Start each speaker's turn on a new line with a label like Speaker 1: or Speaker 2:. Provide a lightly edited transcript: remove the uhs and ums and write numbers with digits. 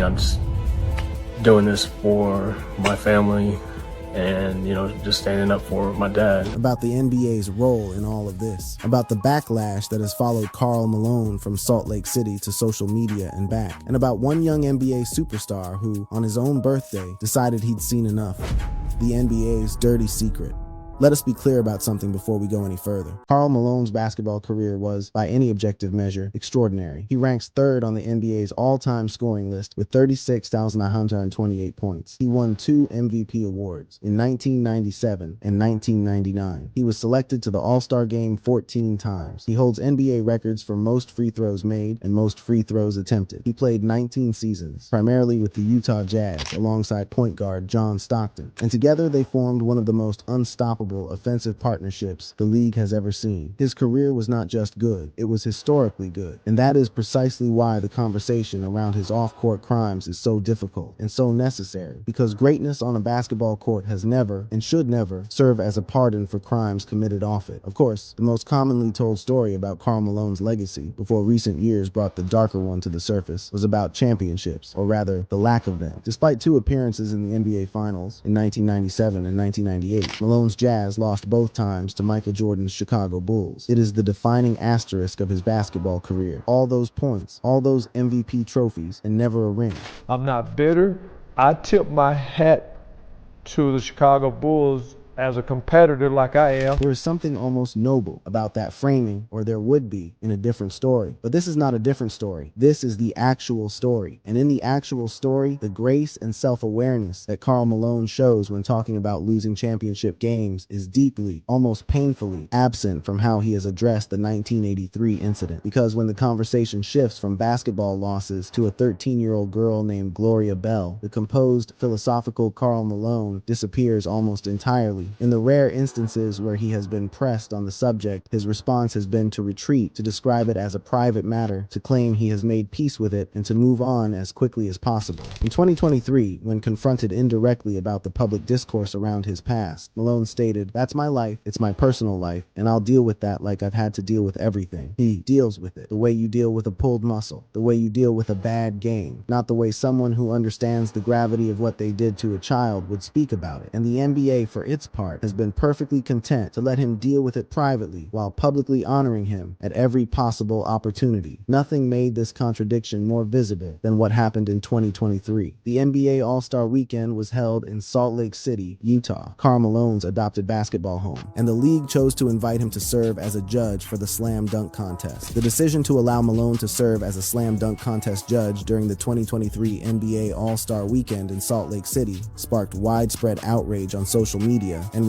Speaker 1: I'm just doing this for my family and, just standing up for my dad.
Speaker 2: About the NBA's role in all of this, about the backlash that has followed Karl Malone from Salt Lake City to social media and back, and about one young NBA superstar who, on his own birthday, decided he'd seen enough. The NBA's dirty secret. Let us be clear about something before we go any further. Karl Malone's basketball career was, by any objective measure, extraordinary. He ranks third on the NBA's all-time scoring list with 36,128 points. He won 2 MVP awards in 1997 and 1999. He was selected to the All-Star Game 14 times. He holds NBA records for most free throws made and most free throws attempted. He played 19 seasons, primarily with the Utah Jazz, alongside point guard John Stockton. And together they formed one of the most unstoppable offensive partnerships the league has ever seen. His career was not just good, it was historically good. And that is precisely why the conversation around his off-court crimes is so difficult and so necessary, because greatness on a basketball court has never, and should never, serve as a pardon for crimes committed off it. Of course, the most commonly told story about Karl Malone's legacy, before recent years brought the darker one to the surface, was about championships, or rather, the lack of them. Despite 2 appearances in the NBA Finals in 1997 and 1998, Malone's Jazz lost both times to Michael Jordan's Chicago Bulls. It is the defining asterisk of his basketball career. All those points, all those MVP trophies, and never a ring.
Speaker 3: I'm not bitter. I tip my hat to the Chicago Bulls as a competitor like I am.
Speaker 2: There is something almost noble about that framing, or there would be, in a different story. But this is not a different story. This is the actual story. And in the actual story, the grace and self-awareness that Karl Malone shows when talking about losing championship games is deeply, almost painfully, absent from how he has addressed the 1983 incident. Because when the conversation shifts from basketball losses to a 13-year-old girl named Gloria Bell, the composed, philosophical Karl Malone disappears almost entirely. In the rare instances where he has been pressed on the subject, his response has been to retreat, to describe it as a private matter, to claim he has made peace with it, and to move on as quickly as possible. In 2023, when confronted indirectly about the public discourse around his past, Malone stated, "That's my life, it's my personal life, and I'll deal with that like I've had to deal with everything." He deals with it, the way you deal with a pulled muscle, the way you deal with a bad game, not the way someone who understands the gravity of what they did to a child would speak about it. And the NBA, for its part, has been perfectly content to let him deal with it privately while publicly honoring him at every possible opportunity. Nothing made this contradiction more visible than what happened in 2023. The NBA All-Star Weekend was held in Salt Lake City, Utah, Karl Malone's adopted basketball home, and the league chose to invite him to serve as a judge for the slam dunk contest. The decision to allow Malone to serve as a slam dunk contest judge during the 2023 NBA All-Star Weekend in Salt Lake City sparked widespread outrage on social media and